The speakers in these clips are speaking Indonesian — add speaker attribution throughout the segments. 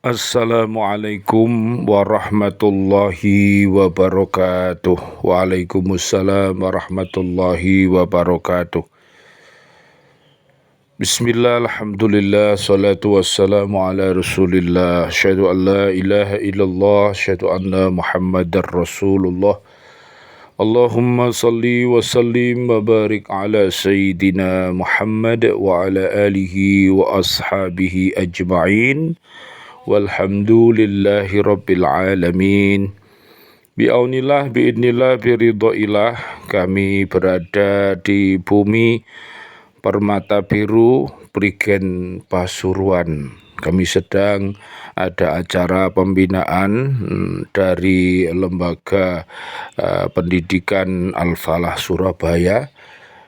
Speaker 1: Assalamualaikum warahmatullahi wabarakatuh. Waalaikumsalam warahmatullahi wabarakatuh. Bismillah, alhamdulillah, salatu wassalamu ala rasulillah. Asyhadu an la ilaha illallah, asyhadu anna muhammadar rasulullah. Allahumma salli wa sallim wa barik ala sayyidina Muhammad wa ala alihi wa ashabihi ajma'in. Walhamdulillahi rabbil alamin. Bi'aunillah, bi'idnillah, biridhoillah, kami berada di bumi Permata Biru, Prigen Pasuruan. Kami sedang ada acara pembinaan dari Lembaga Pendidikan Al-Falah Surabaya,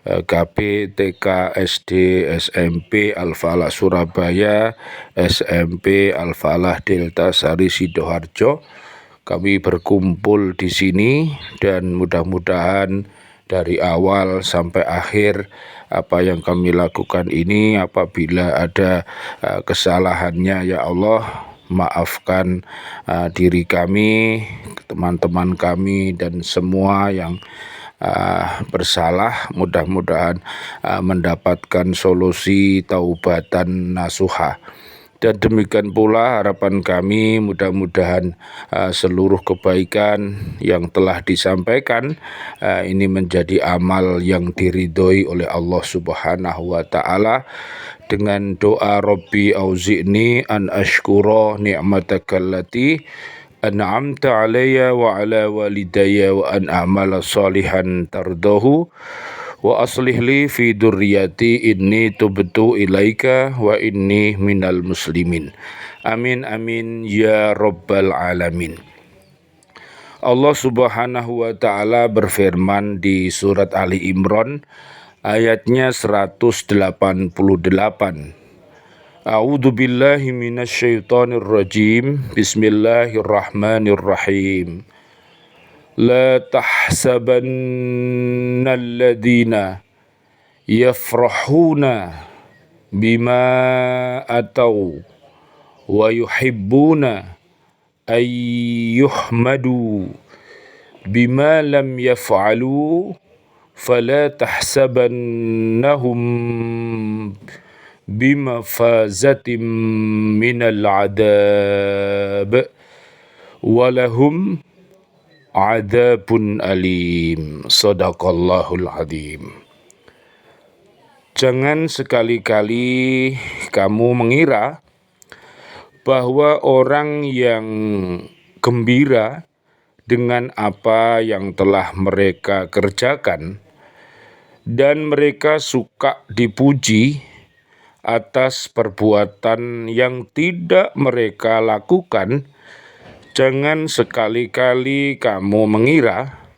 Speaker 1: KP, TK, SD, SMP Al-Falah Surabaya, SMP Al-Falah Delta Sari Sidoarjo. Kami berkumpul di sini dan mudah-mudahan dari awal sampai akhir apa yang kami lakukan ini, apabila ada kesalahannya, ya Allah maafkan diri kami, teman-teman kami, dan semua yang bersalah. Mudah-mudahan mendapatkan solusi taubatan nasuha. Dan demikian pula harapan kami, mudah-mudahan seluruh kebaikan yang telah disampaikan ini menjadi amal yang diridhoi oleh Allah Subhanahu wa Ta'ala, dengan doa Rabbi auzi'ni an ashkura ni'matakallati an'amta alayya wa ala walidayya wa an a'mala salihan tardahu wa aslih li fi dzurriyyati inni tubtu ilaika wa inni minal muslimin. Amin amin ya rabbal alamin. Allah Subhanahu wa Ta'ala berfirman di surat Ali Imran ayatnya 188. A'udzu billahi minasyaitonir rajim. Bismillahirrahmanirrahim. La tahsabanna alladhina yafrahuna bima atau wa yuhibbuna ay yuhmadu bima lam yaf'alu fala tahsabannahum bimafazatim minal adab walahum adabun alim. Sadaqallahul azim. Jangan sekali-kali kamu mengira bahwa orang yang gembira dengan apa yang telah mereka kerjakan dan mereka suka dipuji atas perbuatan yang tidak mereka lakukan, jangan sekali-kali kamu mengira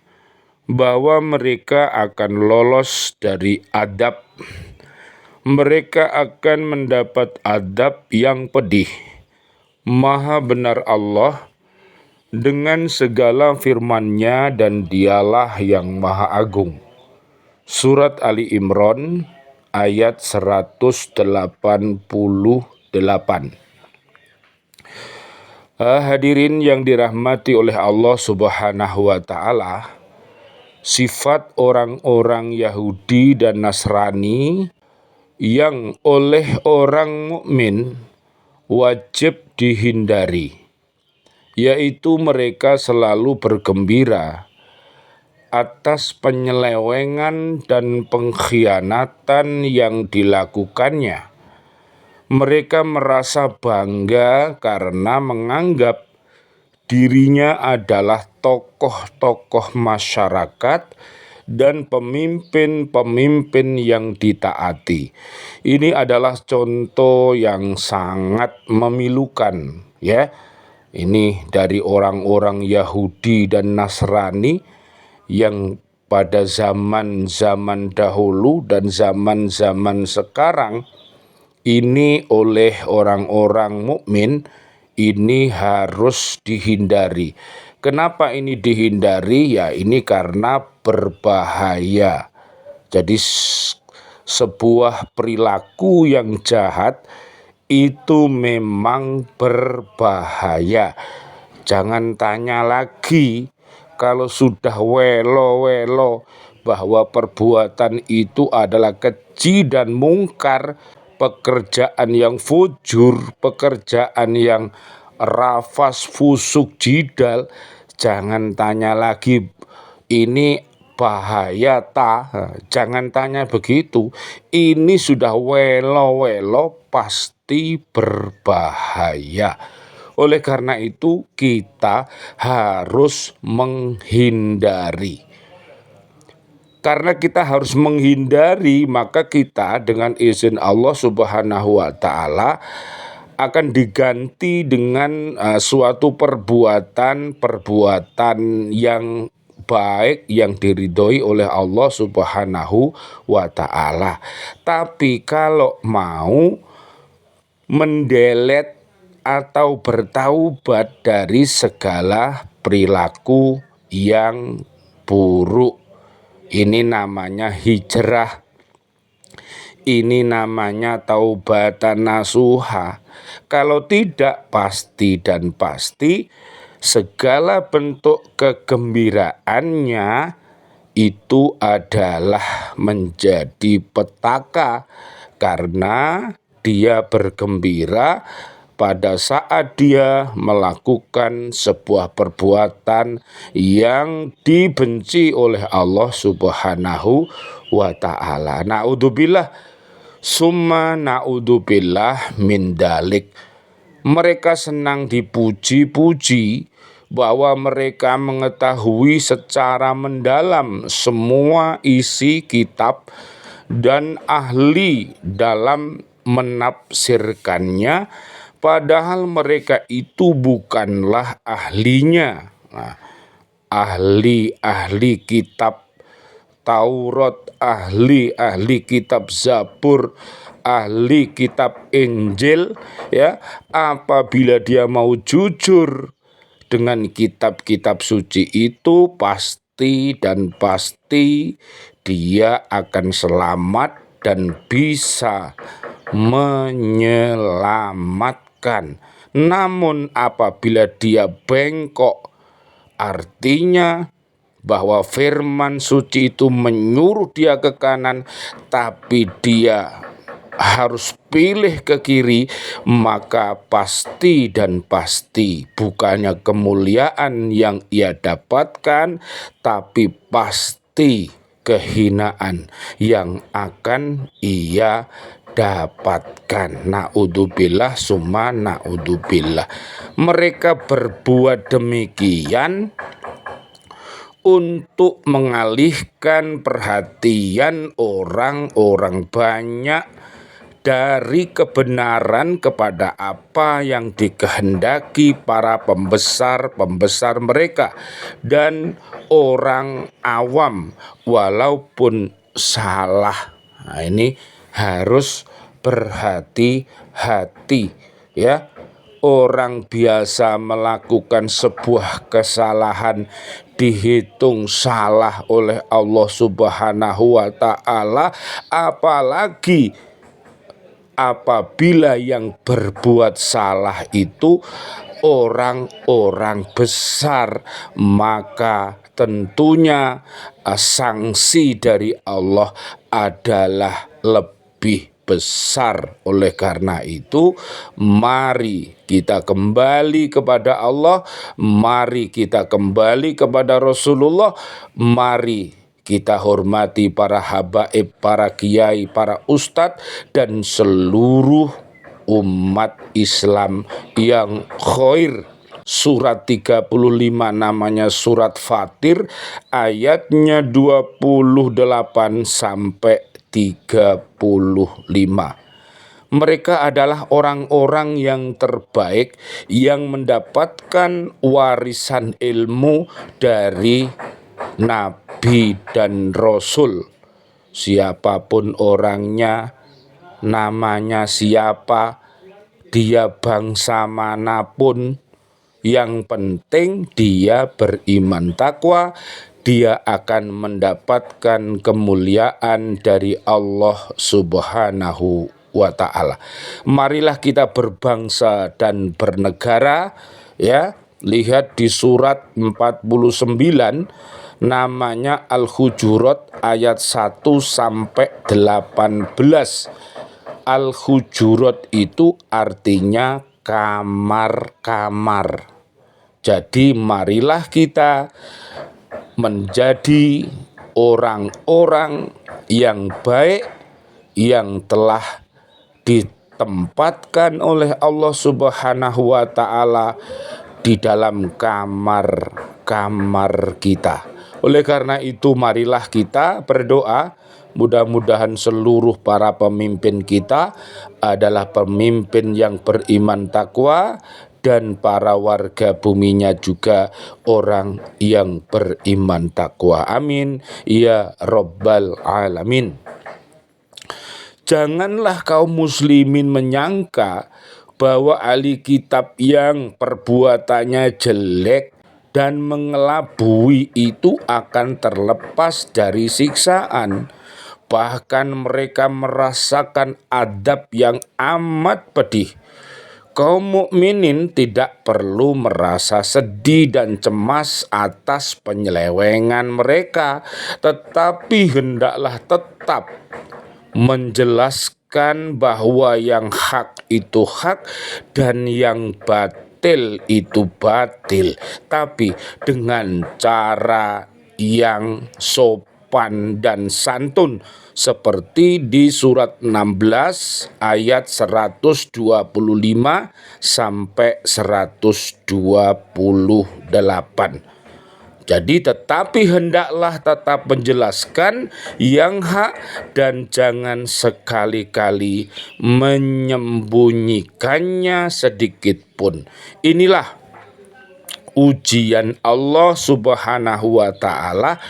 Speaker 1: bahwa mereka akan lolos dari adab. Mereka akan mendapat adab yang pedih. Maha benar Allah dengan segala firman-Nya dan Dialah yang Maha Agung. Surat Ali Imran ayat 188. Hadirin yang dirahmati oleh Allah Subhanahu wa Ta'ala, sifat orang-orang Yahudi dan Nasrani yang oleh orang mukmin wajib dihindari, yaitu mereka selalu bergembira atas penyelewengan dan pengkhianatan yang dilakukannya. Mereka merasa bangga karena menganggap dirinya adalah tokoh-tokoh masyarakat dan pemimpin-pemimpin yang ditaati. Ini adalah contoh yang sangat memilukan, ya. Ini dari orang-orang Yahudi dan Nasrani yang pada zaman-zaman dahulu dan zaman-zaman sekarang ini oleh orang-orang mukmin ini harus dihindari. Kenapa ini dihindari? Ya, ini karena berbahaya. Jadi sebuah perilaku yang jahat itu memang berbahaya. Jangan tanya lagi kalau sudah welo-welo bahwa perbuatan itu adalah keji dan mungkar, pekerjaan yang fujur, pekerjaan yang rafas, fusuk, jidal. Jangan tanya lagi ini bahaya jangan tanya begitu. Ini sudah welo-welo pasti berbahaya. Oleh karena itu kita harus menghindari. Karena kita harus menghindari, maka kita dengan izin Allah Subhanahu wa taala akan diganti dengan suatu perbuatan yang baik yang diridhoi oleh Allah Subhanahu wa taala. Tapi kalau mau mendelet atau bertaubat dari segala perilaku yang buruk, ini namanya hijrah. Ini namanya taubatan nasuha. Kalau tidak, pasti dan pasti segala bentuk kegembiraannya itu adalah menjadi petaka, karena dia bergembira pada saat dia melakukan sebuah perbuatan yang dibenci oleh Allah Subhanahu wa taala. Naudzubillah summa naudzubillah min dalik. Mereka senang dipuji-puji bahwa mereka mengetahui secara mendalam semua isi kitab dan ahli dalam menafsirkannya, padahal mereka itu bukanlah ahlinya. Nah, ahli kitab Taurat, ahli kitab Zabur, ahli kitab Injil, ya, apabila dia mau jujur dengan kitab-kitab suci itu, pasti dan pasti dia akan selamat dan bisa menyelamatkan. Namun apabila dia bengkok, artinya bahwa firman suci itu menyuruh dia ke kanan, tapi dia harus pilih ke kiri, maka pasti dan pasti bukannya kemuliaan yang ia dapatkan, tapi pasti kehinaan yang akan ia dapatkan. Naudzubillah summa naudzubillah. Mereka berbuat demikian untuk mengalihkan perhatian orang-orang banyak dari kebenaran kepada apa yang dikehendaki para pembesar-pembesar mereka dan orang awam walaupun salah. Nah, ini harus berhati-hati, ya. Orang biasa melakukan sebuah kesalahan dihitung salah oleh Allah Subhanahu wa taala, apalagi apabila yang berbuat salah itu orang-orang besar, maka tentunya sanksi dari Allah adalah lebih besar. Oleh karena itu, mari kita kembali kepada Allah, mari kita kembali kepada Rasulullah, mari kita hormati para habaib, para kiai, para ustadz, dan seluruh umat Islam yang khair. Surat 35 namanya surat Fatir, ayatnya 28 sampai 35. Mereka adalah orang-orang yang terbaik yang mendapatkan warisan ilmu dari Nabi dan Rasul. Siapapun orangnya, namanya siapa, dia bangsa manapun, yang penting dia beriman takwa, dia akan mendapatkan kemuliaan dari Allah Subhanahu wa ta'ala. Marilah kita berbangsa dan bernegara, ya. Lihat di surat 49 namanya Al-Hujurat ayat 1 sampai 18. Al-Hujurat itu artinya kamar-kamar. Jadi marilah kita menjadi orang-orang yang baik yang telah ditempatkan oleh Allah Subhanahu wa taala di dalam kamar-kamar kita. Oleh karena itu marilah kita berdoa, mudah-mudahan seluruh para pemimpin kita adalah pemimpin yang beriman takwa, dan para warga buminya juga orang yang beriman takwa. Amin ya rabbal alamin. Janganlah kaum muslimin menyangka bahwa ahli kitab yang perbuatannya jelek dan mengelabui itu akan terlepas dari siksaan. Bahkan mereka merasakan adab yang amat pedih. Kaum mukminin tidak perlu merasa sedih dan cemas atas penyelewengan mereka, tetapi hendaklah tetap menjelaskan bahwa yang hak itu hak dan yang batil itu batil, tapi dengan cara yang sopan dan santun, seperti di surat 16 ayat 125 sampai 128. Jadi tetapi hendaklah tetap menjelaskan yang hak dan jangan sekali-kali menyembunyikannya sedikit pun. Inilah ujian Allah Subhanahu wa taala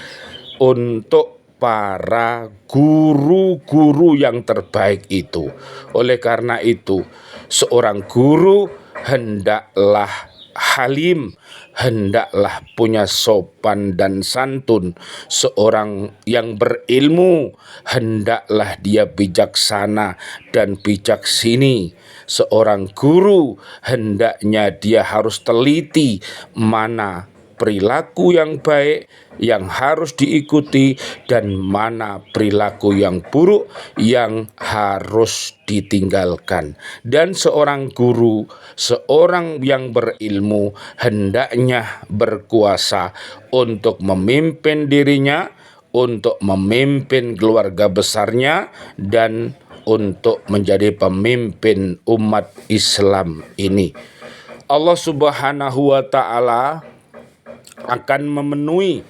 Speaker 1: untuk para guru-guru yang terbaik itu. Oleh karena itu, seorang guru hendaklah halim, hendaklah punya sopan dan santun. Seorang yang berilmu hendaklah dia bijaksana dan bijaksini. Seorang guru hendaknya dia harus teliti mana perilaku yang baik yang harus diikuti dan mana perilaku yang buruk yang harus ditinggalkan. Dan seorang guru, seorang yang berilmu hendaknya berkuasa untuk memimpin dirinya, untuk memimpin keluarga besarnya, dan untuk menjadi pemimpin umat Islam ini. Allah Subhanahu wa taala akan memenuhi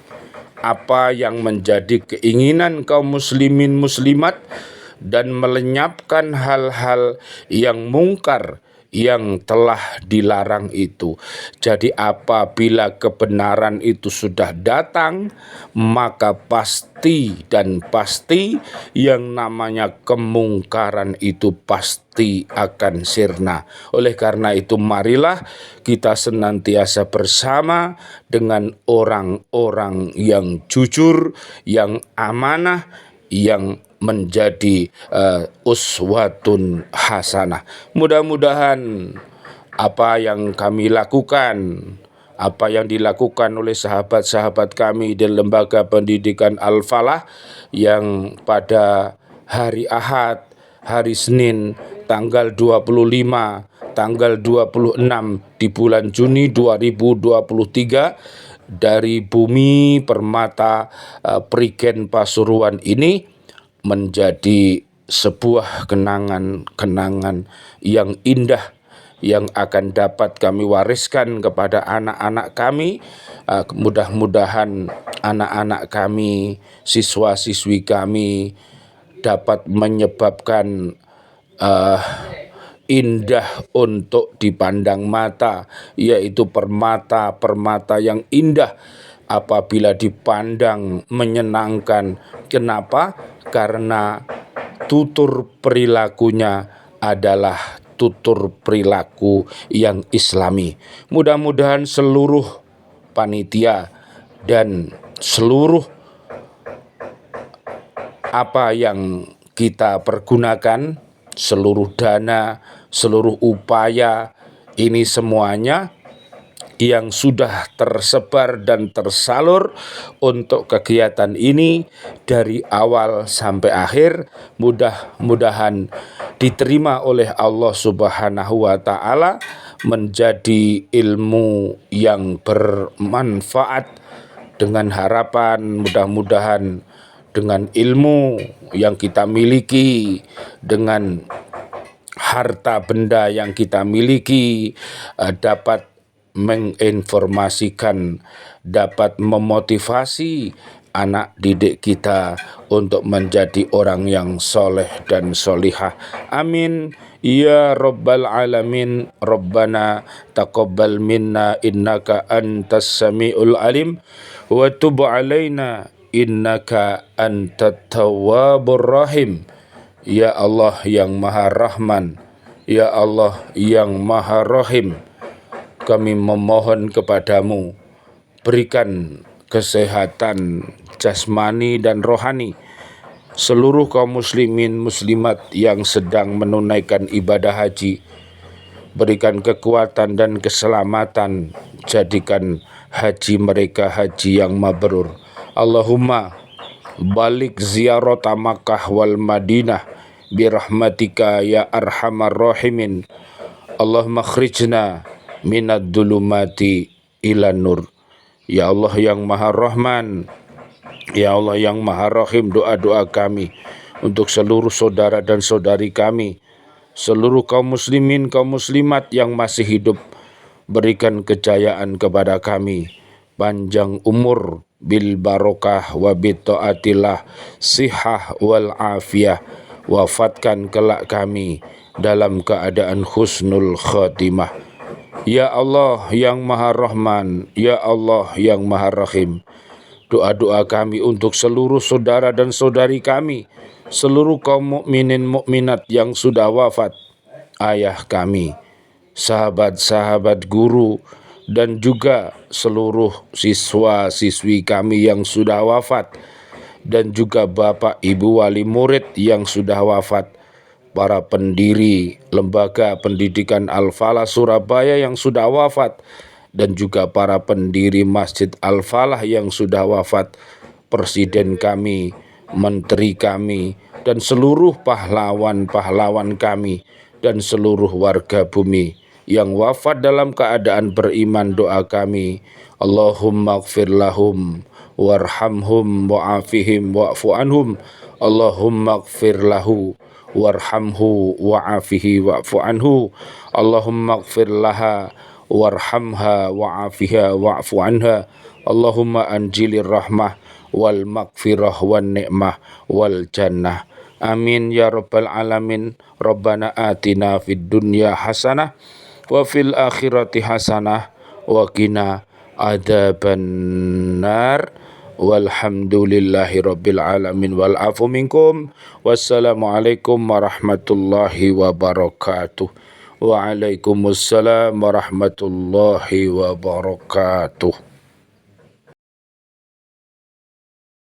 Speaker 1: apa yang menjadi keinginan kaum muslimin muslimat dan melenyapkan hal-hal yang mungkar yang telah dilarang itu. Jadi apabila kebenaran itu sudah datang, maka pasti dan pasti yang namanya kemungkaran itu pasti akan sirna. Oleh karena itu marilah kita senantiasa bersama dengan orang-orang yang jujur, yang amanah, yang menjadi uswatun hasanah. Mudah-mudahan apa yang kami lakukan, apa yang dilakukan oleh sahabat-sahabat kami di Lembaga Pendidikan Al-Falah yang pada hari Ahad, hari Senin, tanggal 25, tanggal 26 di bulan Juni 2023 dari Bumi Permata Prigen Pasuruan ini menjadi sebuah kenangan-kenangan yang indah yang akan dapat kami wariskan kepada anak-anak kami. Mudah-mudahan anak-anak kami, siswa-siswi kami dapat menyebabkan indah untuk dipandang mata, yaitu permata-permata yang indah apabila dipandang menyenangkan. Kenapa? Karena tutur perilakunya adalah tutur perilaku yang islami. Mudah-mudahan seluruh panitia dan seluruh apa yang kita pergunakan seluruh dana, seluruh upaya, ini semuanya yang sudah tersebar dan tersalur untuk kegiatan ini dari awal sampai akhir, mudah-mudahan diterima oleh Allah Subhanahu wa taala menjadi ilmu yang bermanfaat, dengan harapan mudah-mudahan dengan ilmu yang kita miliki, dengan harta benda yang kita miliki, dapat menginformasikan, dapat memotivasi anak didik kita untuk menjadi orang yang soleh dan solihah. Amin ya rabbal alamin. Rabbana taqabbal minna innaka antas samiul alim wa tub alaina innaka antat tawwabur rahim. Ya Allah yang Maha Rahman, Ya Allah yang Maha Rahim, kami memohon kepadamu, berikan kesehatan jasmani dan rohani seluruh kaum muslimin muslimat yang sedang menunaikan ibadah haji. Berikan kekuatan dan keselamatan, jadikan haji mereka haji yang mabrur. Allahumma balik ziarata Makkah wal Madinah birahmatika ya arhamar rahimin. Allahumma khrijna minad dulumati ila nur. Ya Allah yang Maha Rahman, Ya Allah yang Maha Rahim, doa-doa kami untuk seluruh saudara dan saudari kami, seluruh kaum muslimin, kaum muslimat yang masih hidup, berikan kejayaan kepada kami, panjang umur bil barokah wa bitaatillah, sihah wal afiyah, wafatkan kelak kami dalam keadaan husnul khatimah. Ya Allah yang Maha Rahman, Ya Allah yang Maha Rahim, doa-doa kami untuk seluruh saudara dan saudari kami, seluruh kaum mukminin mukminat yang sudah wafat, ayah kami, sahabat-sahabat guru, dan juga seluruh siswa-siswi kami yang sudah wafat, dan juga bapak ibu wali murid yang sudah wafat, para pendiri lembaga pendidikan Al-Falah Surabaya yang sudah wafat, dan juga para pendiri Masjid Al-Falah yang sudah wafat, presiden kami, menteri kami, dan seluruh pahlawan-pahlawan kami, dan seluruh warga bumi yang wafat dalam keadaan beriman. Doa kami, Allahumma gfir lahum warhamhum wa'afihim wa'fu anhum. Allahumma gfir lahu warhamhu wa'afihi wa'fu anhu. Allahumma gfir laha warhamha wa'afiha wa'fu anha. Allahumma anjilir rahmah wal maghfirah wan ni'mah wal jannah. Amin ya rabbal alamin. Rabbana atina fid dunya hasanah wa fil akhirati hasanah wa qina adzabannar. Walhamdulillahi rabbil alamin wal afu minkum. Wassalamualaikum warahmatullahi wabarakatuh. Waalaikumsalam warahmatullahi wabarakatuh.